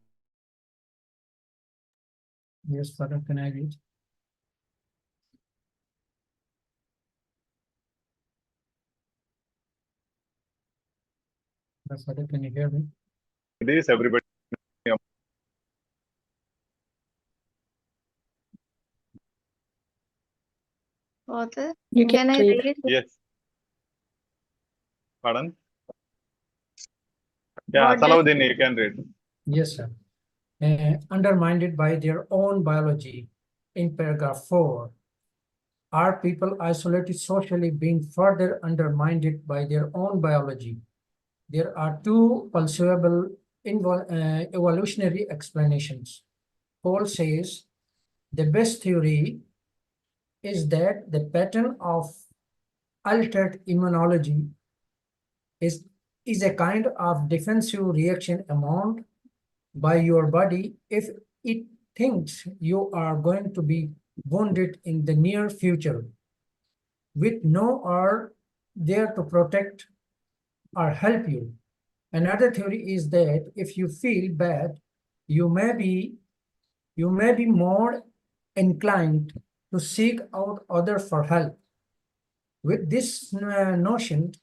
Speaker 3: Yes, Father, can I read? Yes, Father, can you hear me?
Speaker 1: This everybody.
Speaker 5: Author,
Speaker 6: You
Speaker 5: can I
Speaker 6: read.
Speaker 5: read?
Speaker 1: Yes. Pardon? Yeah,
Speaker 5: What does
Speaker 1: Salahuddin, you can read.
Speaker 3: Yes, sir. Undermined by their own biology. In paragraph 4, are people isolated socially being further undermined by their own biology? There are two possible evolutionary explanations. Paul says the best theory is that the pattern of altered immunology is a kind of defensive reaction amount by your body if it thinks you are going to be wounded in the near future, with no R there to protect or help you. Another theory is that if you feel bad, you may be more inclined to seek out others for help. With this notion,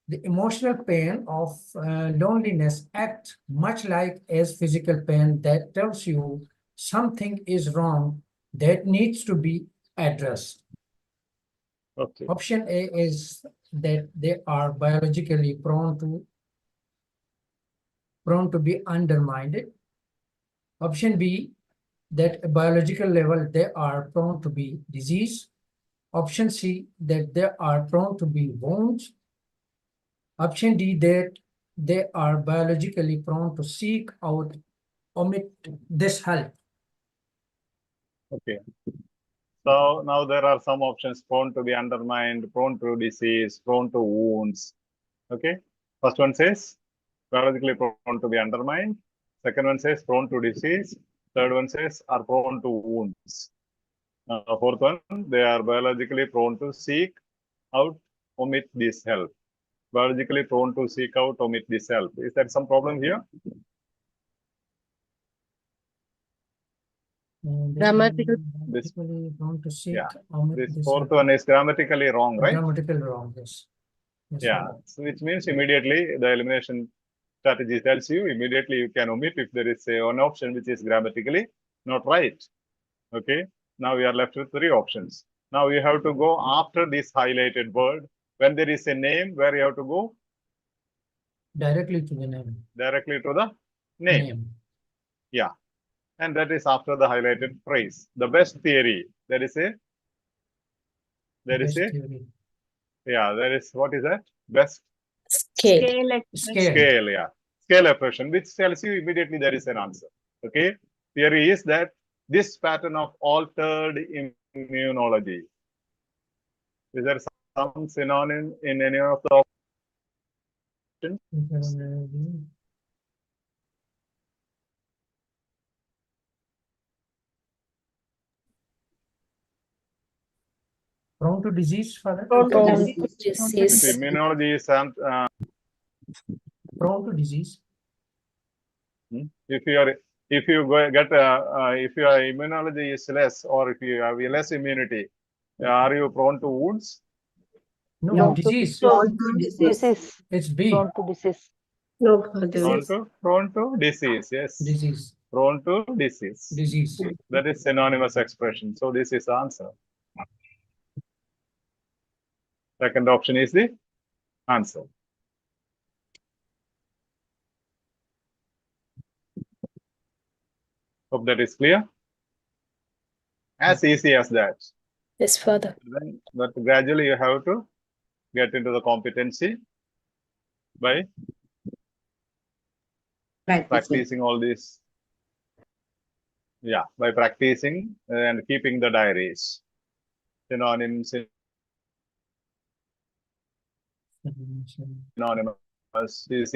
Speaker 3: the emotional pain of loneliness acts much like as physical pain that tells you something is wrong that needs to be addressed.
Speaker 1: Okay.
Speaker 3: Option A is that they are biologically prone to be undermined. Option B, that at a biological level they are prone to be disease. Option C, that they are prone to be wounds. Option D, that they are biologically prone to seek out, omit this help.
Speaker 1: Okay. So now there are some options: prone to be undermined, prone to disease, prone to wounds. Okay. First one says biologically prone to be undermined. Second one says prone to disease. Third one says are prone to wounds. Fourth one, they are biologically prone to seek out, omit this help. Biologically prone to seek out, omit this help. Is there some problem here?
Speaker 6: Grammatical.
Speaker 3: Biologically prone to seek,
Speaker 1: Yeah.
Speaker 3: omit
Speaker 1: This
Speaker 3: this
Speaker 1: fourth
Speaker 3: help.
Speaker 1: one is grammatically wrong, right?
Speaker 3: Grammatical wrong, yes. Yes,
Speaker 1: Yeah.
Speaker 3: madam.
Speaker 1: So which means immediately the elimination strategy tells you immediately you can omit if there is one option which is grammatically not right. Okay. Now we are left with three options. Now you have to go after this highlighted word. When there is a name, where you have to go?
Speaker 3: Directly to the name.
Speaker 1: Directly to the name. Yeah. And that is after the highlighted phrase. The best theory. There is a
Speaker 3: Best theory.
Speaker 1: yeah, there is, what is that? Best
Speaker 6: Scale.
Speaker 5: Scale expression.
Speaker 1: scale, yeah. Scale expression, which tells you immediately there is an answer. Okay. Theory is that this pattern of altered immunology. Is there some synonym in any of the options?
Speaker 3: Prone to disease, father?
Speaker 6: Prone to
Speaker 2: Prone
Speaker 6: disease.
Speaker 2: to disease.
Speaker 1: If immunology is
Speaker 3: Prone to disease.
Speaker 1: if your immunology is less, or if you have less immunity, are you prone to wounds?
Speaker 3: No,
Speaker 6: No.
Speaker 3: disease.
Speaker 6: Prone to disease.
Speaker 7: Disease.
Speaker 3: It's B.
Speaker 7: Prone to disease.
Speaker 6: No, disease.
Speaker 1: Prone to disease, yes.
Speaker 3: Disease.
Speaker 1: Prone to disease.
Speaker 3: Disease.
Speaker 1: That is synonymous expression. So this is the answer. Second option is the answer. Hope that is clear. As easy as that.
Speaker 2: Yes, Father.
Speaker 1: But gradually you have to get into the competency by practicing all this. Yeah, by practicing and keeping the diaries. Synonyms,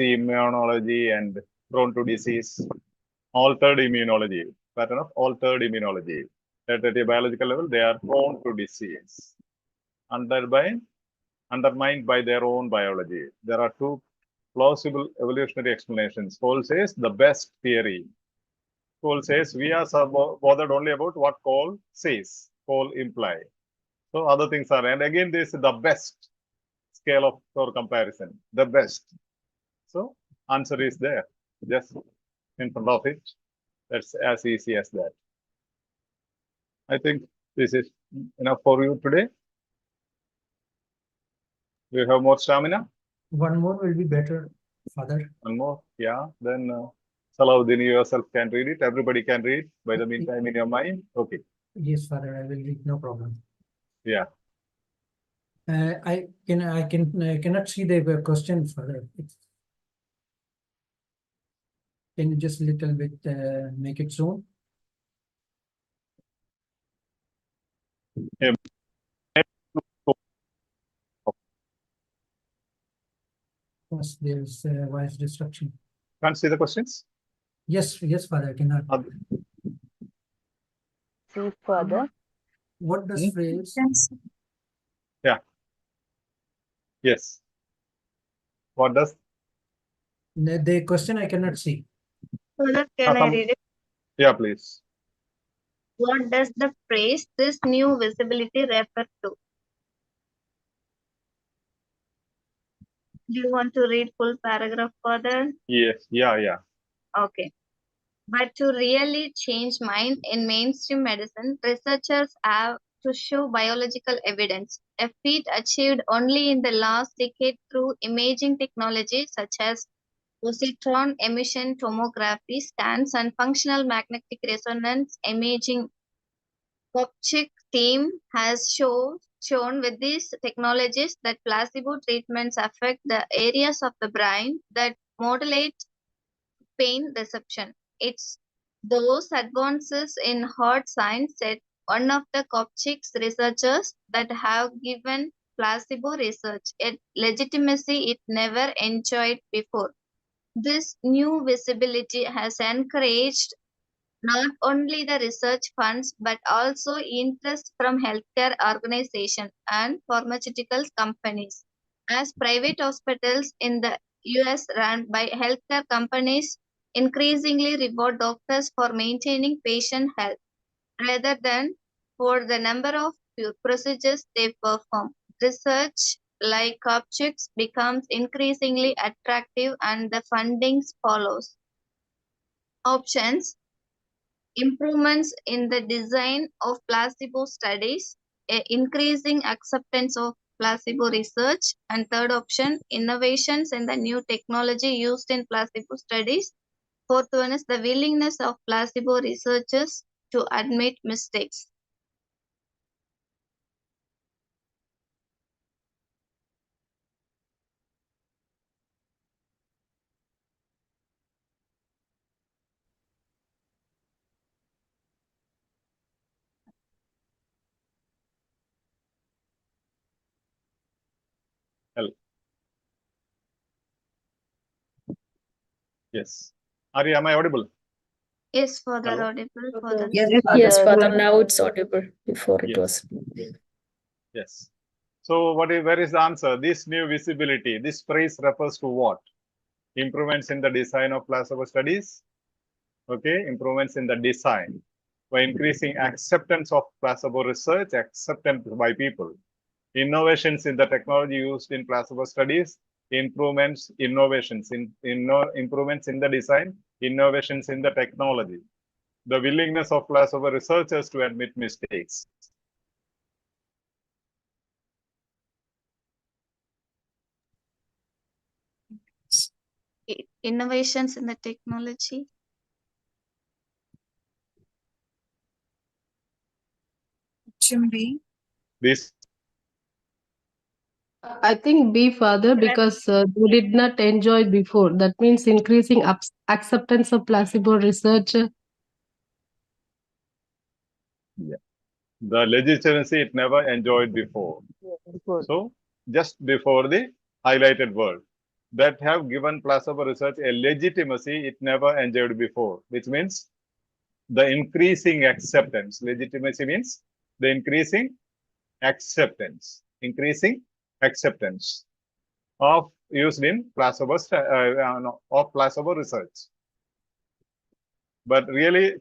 Speaker 1: immunology and prone to disease. Altered immunology, pattern of altered immunology. At a biological level, they are prone to disease. Undermined by their own biology. There are two plausible evolutionary explanations. Cole says the best theory. Cole says we are bothered only about what Cole says. Cole imply. So other things are, and again, this is the best scale of for comparison. The best. So answer is there, just in front of it. That's as easy as that. I think this is enough for you today. Do you have more stamina?
Speaker 3: One more will be better, father.
Speaker 1: One more? Yeah. Then Salahuddin, you yourself can read it. Everybody can read by the meantime in your mind. Okay.
Speaker 3: Yes, father, I will read, no problem.
Speaker 1: Yeah.
Speaker 3: I cannot see the question, father. Can you just a little bit make it zoom?
Speaker 1: Yeah.
Speaker 3: Yes, there's voice destruction.
Speaker 1: Can't see the questions?
Speaker 3: Yes, father, I cannot.
Speaker 7: See further.
Speaker 3: What does phrase?
Speaker 1: Yeah. Yes. What does
Speaker 3: The question I cannot see.
Speaker 5: Further, can I read it?
Speaker 1: Yeah, please.
Speaker 5: What does the phrase "this new visibility" refer to? Do you want to read full paragraph further?
Speaker 1: Yes. Yeah.
Speaker 5: Okay. But to really change mind in mainstream medicine, researchers have to show biological evidence, a feat achieved only in the last decade through imaging technology such as positron emission tomography scans and functional magnetic resonance imaging. Kopchik team has shown with these technologies that placebo treatments affect the areas of the brain that modulate pain reception. It's those advances in hard science, said one of the Kopchik's researchers, that have given placebo research a legitimacy it never enjoyed before. This new visibility has encouraged not only the research funds but also interest from healthcare organizations and pharmaceutical companies. As private hospitals in the US run by healthcare companies increasingly reward doctors for maintaining patient health rather than for the number of procedures they perform. Research like Kopchik's becomes increasingly attractive and the funding follows. Options: improvements in the design of placebo studies, increasing acceptance of placebo research, and third option, innovations in the new technology used in placebo studies. Fourth one is the willingness of placebo researchers to admit mistakes.
Speaker 1: Yes. Ari, am I audible?
Speaker 5: Yes, further
Speaker 1: Hello?
Speaker 5: audible, further.
Speaker 6: Yes,
Speaker 2: Yes,
Speaker 6: Father.
Speaker 2: Father, now it's audible. Before it was.
Speaker 1: Yes. So where is the answer? This new visibility, this phrase refers to what? Improvements in the design of placebo studies. Okay, improvements in the design by increasing acceptance of placebo research, acceptance by people. Innovations in the technology used in placebo studies, improvements in the design, innovations in the technology. The willingness of placebo researchers to admit mistakes.
Speaker 5: Innovations in the technology.
Speaker 1: This
Speaker 6: I think B, Father, because they did not enjoy before. That means increasing acceptance of placebo research.
Speaker 1: the legitimacy it never enjoyed before.
Speaker 7: Good.
Speaker 1: So just before the highlighted word, that have given placebo research a legitimacy it never enjoyed before, which means the increasing acceptance. Legitimacy means the increasing acceptance of used in placebo of placebo research. But really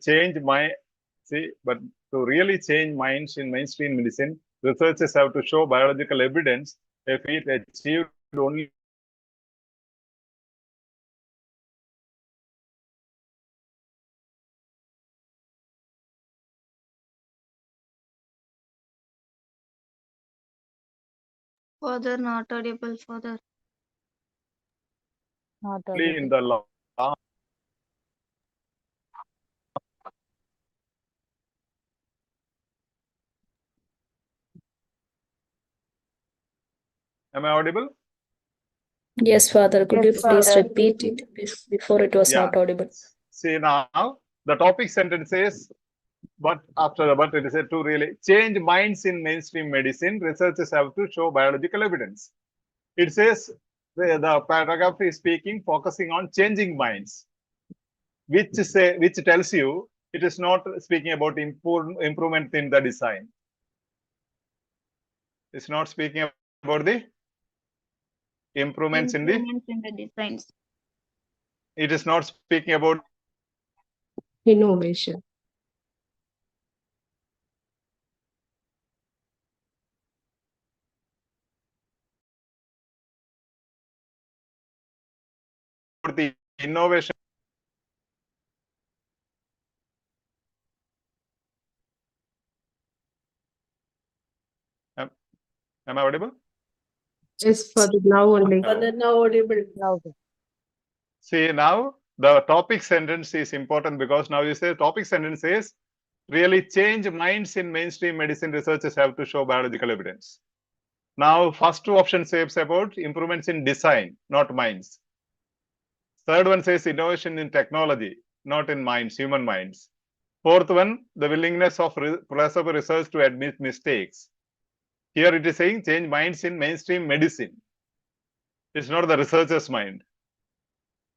Speaker 1: to really change minds in mainstream medicine, researchers have to show biological evidence, a feat achieved only
Speaker 5: Further not audible, further.
Speaker 7: Not
Speaker 1: in
Speaker 7: audible.
Speaker 1: the law. Am I audible?
Speaker 2: Yes, Father, could
Speaker 7: Yes,
Speaker 2: you please
Speaker 7: Father.
Speaker 2: repeat it? Before it was
Speaker 1: Yeah.
Speaker 2: not audible.
Speaker 1: See now, the topic sentence says, but it is to really change minds in mainstream medicine, researchers have to show biological evidence. It says the paragraph is speaking, focusing on changing minds, which tells you it is not speaking about improvement in the design. It's not speaking about the improvements in the
Speaker 5: Improvements in the designs.
Speaker 1: it is not speaking about
Speaker 6: Innovation.
Speaker 1: the innovation. Am I audible?
Speaker 6: Yes, for the now only.
Speaker 1: Hello?
Speaker 7: Now,
Speaker 1: See, now the topic sentence is important because now you say topic sentence is really change minds in mainstream medicine. Researchers have to show biological evidence. Now, first two options says about improvements in design, not minds. Third one says innovation in technology, not in minds, human minds. Fourth one, the willingness of placebo research to admit mistakes. Here it is saying change minds in mainstream medicine. It's not the researcher's mind.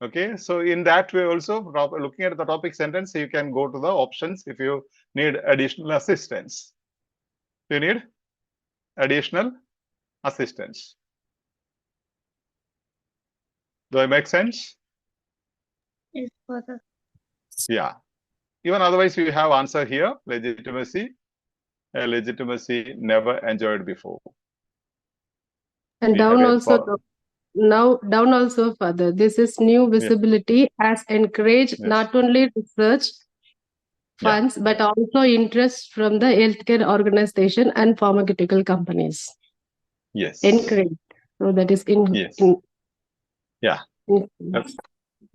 Speaker 1: Okay, so in that way also, looking at the topic sentence, you can go to the options if you need additional assistance. You need additional assistance. Do I make sense?
Speaker 5: Yes, Father.
Speaker 1: Yeah. Even otherwise, you have answer here, legitimacy. Legitimacy never enjoyed before.
Speaker 6: And
Speaker 1: We
Speaker 6: down
Speaker 1: have a
Speaker 6: also,
Speaker 1: for-
Speaker 6: now down also further. This is new visibility has encouraged
Speaker 1: Yes.
Speaker 6: not only research
Speaker 1: Yeah.
Speaker 6: funds, but also interest from the healthcare organization and pharmaceutical companies.
Speaker 1: Yes.
Speaker 6: Encouraged. So that is
Speaker 1: Yes. Yeah.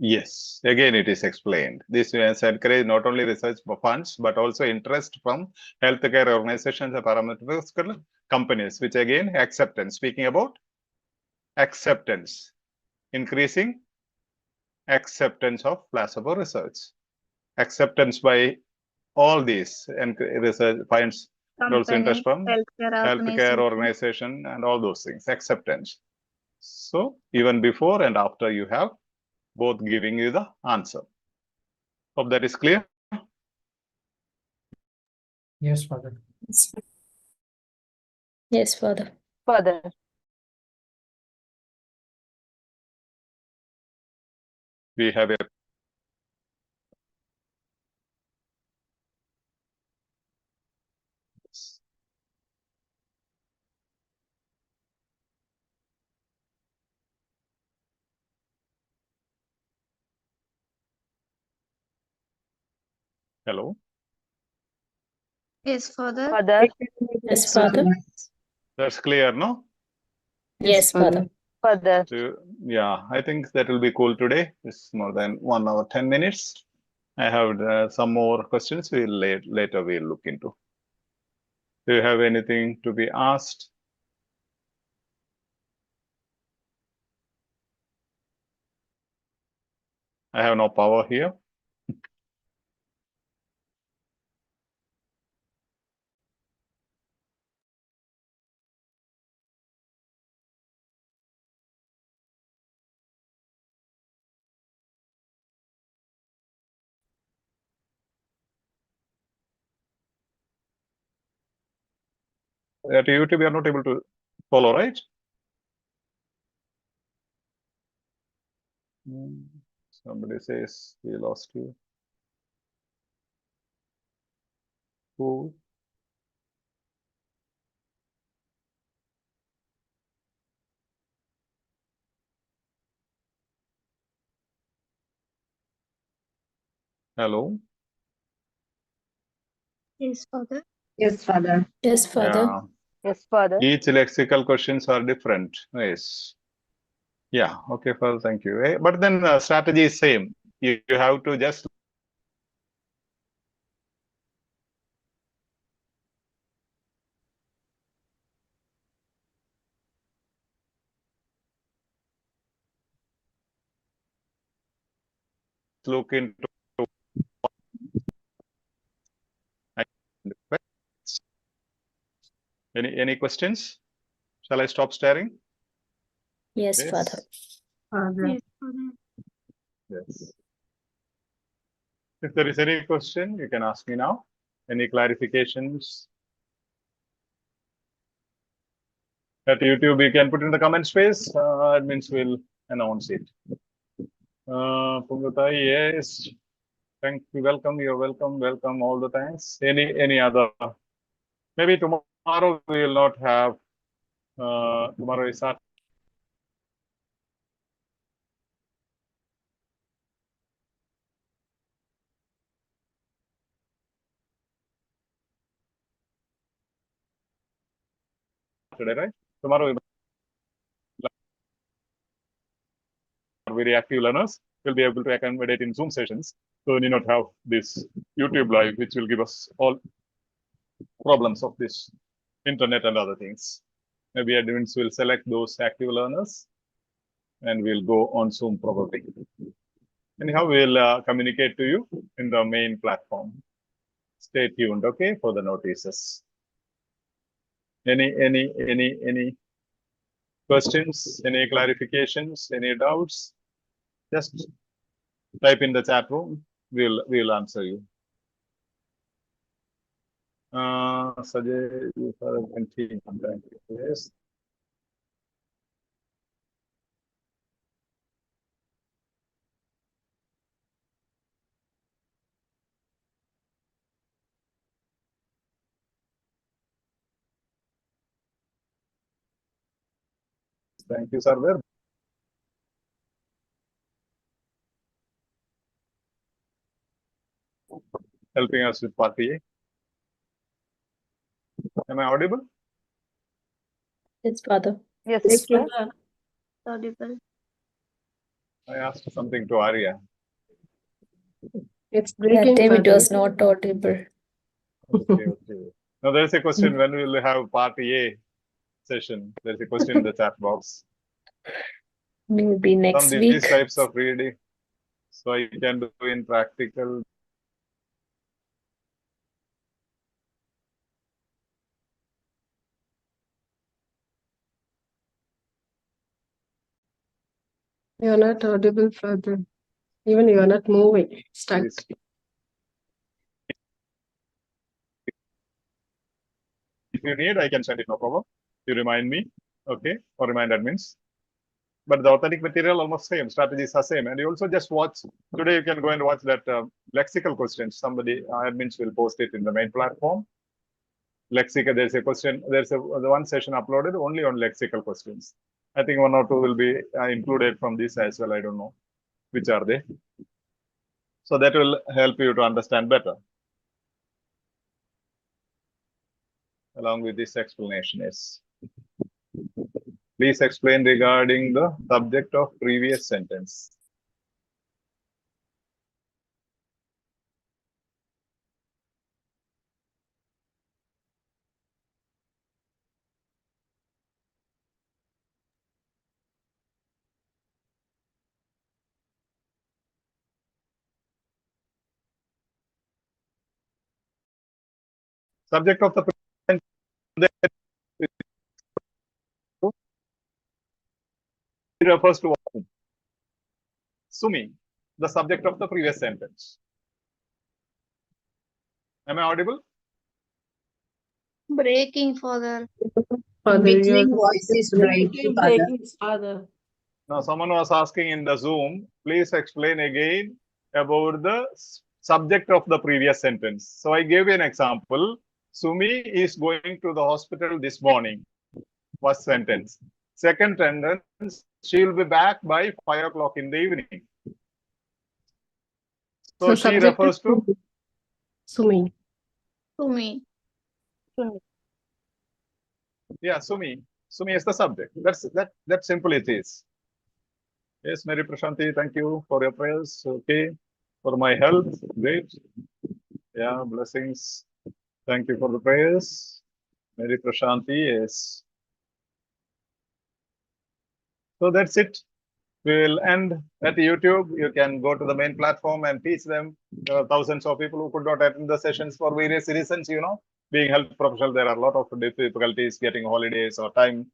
Speaker 1: Yes, again it is explained. This has encouraged not only research funds, but also interest from healthcare organizations and pharmaceutical companies, which again acceptance. Speaking about acceptance, increasing acceptance of placebo research. Acceptance by all these and research finds also interest from healthcare organization and all those things. Acceptance. So even before and after you have both giving you the answer. Hope that is clear.
Speaker 3: Yes, Father.
Speaker 2: Yes, Father.
Speaker 7: Father.
Speaker 1: We have a hello.
Speaker 5: Yes, Father.
Speaker 7: Father.
Speaker 2: Yes, Father.
Speaker 1: That's clear, no?
Speaker 2: Yes, Father.
Speaker 7: Father.
Speaker 1: So, yeah, I think that will be cool today. It's more than 1 hour, 10 minutes. I have some more questions we'll later we'll look into. Do you have anything to be asked? I have no power here. At YouTube, you are not able to follow, right? Somebody says we lost you. Who? Hello?
Speaker 5: Yes, Father.
Speaker 6: Yes, Father.
Speaker 2: Yes, Father.
Speaker 1: Yeah.
Speaker 7: Yes, Father.
Speaker 1: Each lexical questions are different. Yes. Yeah. Okay, Father. Thank you. But then strategy is same. You have to just look into any questions? Shall I stop staring?
Speaker 2: Yes,
Speaker 1: Yes.
Speaker 2: Father.
Speaker 5: Yes, Father.
Speaker 1: Yes. If there is any question, you can ask me now. Any clarifications? At YouTube, you can put in the comment space. Admins will announce it. Pungutai, yes. Thank you. Welcome. You're welcome. Welcome all the times. Any other? Maybe tomorrow we will not have. Tomorrow is Saturday, right? Tomorrow we are very active learners. We'll be able to accommodate in Zoom sessions. So we need not have this YouTube live, which will give us all problems of this internet and other things. Maybe admins will select those active learners and we'll go on Zoom probably. Anyhow, we'll communicate to you in the main platform. Stay tuned, okay, for the notices. Any questions, any clarifications, any doubts? Just type in the chat room. We'll answer you. Sajay, you have a team. Yes. Thank you, Sarver. Helping us with part A. Am I audible?
Speaker 2: Yes, Father.
Speaker 7: Yes,
Speaker 6: Yes,
Speaker 7: teacher.
Speaker 6: Father.
Speaker 5: Audible.
Speaker 1: I asked something to Arya.
Speaker 6: It's
Speaker 2: That
Speaker 6: breaking,
Speaker 2: time it
Speaker 6: Father.
Speaker 2: was not audible.
Speaker 1: Okay. Now there's a question when we will have part A session. There's a question in the chat box.
Speaker 2: Maybe next
Speaker 1: Some
Speaker 2: week.
Speaker 1: these types of reading, so I can do in practical.
Speaker 6: You're not audible, Father. Even you're not moving. Stuck.
Speaker 1: Please. If you need, I can send it, no problem. You remind me, okay, or remind admins. But the authentic material almost same, strategies are same. And you also just watch, today you can go and watch that lexical questions. Somebody, admins will post it in the main platform. Lexical, there's a question, there's the one session uploaded only on lexical questions. I think one or two will be included from this as well. I don't know which are they. So that will help you to understand better. Along with this explanation is, please explain regarding the subject of previous sentence. Subject of the refers to what? Sumi, the subject of the previous sentence. Am I audible?
Speaker 5: Breaking, Father.
Speaker 6: Father,
Speaker 8: Between voice is breaking,
Speaker 6: Between
Speaker 8: Father.
Speaker 6: breakings, Father.
Speaker 1: Now, someone was asking in the Zoom, please explain again about the subject of the previous sentence. So I gave you an example. Sumi is going to the hospital this morning. First sentence. Second sentence, she will be back by 5 o'clock in the evening. So she
Speaker 6: subject
Speaker 1: refers
Speaker 6: is
Speaker 1: to
Speaker 6: Sumi.
Speaker 5: To me.
Speaker 1: yeah, Sumi. Sumi is the subject. That simple it is. Yes, Mary Prashanti, thank you for your prayers. Okay. For my health, great. Yeah, blessings. Thank you for the prayers. Mary Prashanti, yes. So that's it. We will end at YouTube. You can go to the main platform and teach them. There are thousands of people who could not attend the sessions for various reasons, you know. Being health professional, there are a lot of difficulties getting holidays or time.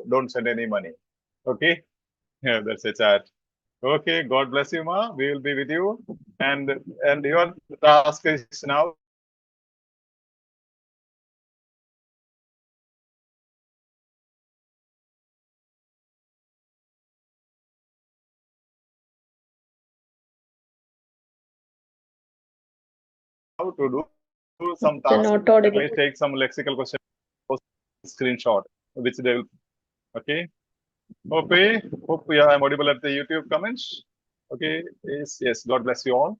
Speaker 1: Don't send any money. Okay. Yeah, that's a chat. Okay, God bless you, Ma. We will be with you. And your task is now to do some
Speaker 2: They're
Speaker 1: tasks.
Speaker 2: not
Speaker 1: At
Speaker 2: audible.
Speaker 1: least take some lexical question, screenshot, which they will. Okay. Hope yeah, I'm audible at the YouTube comments. Okay. Yes. God bless you all.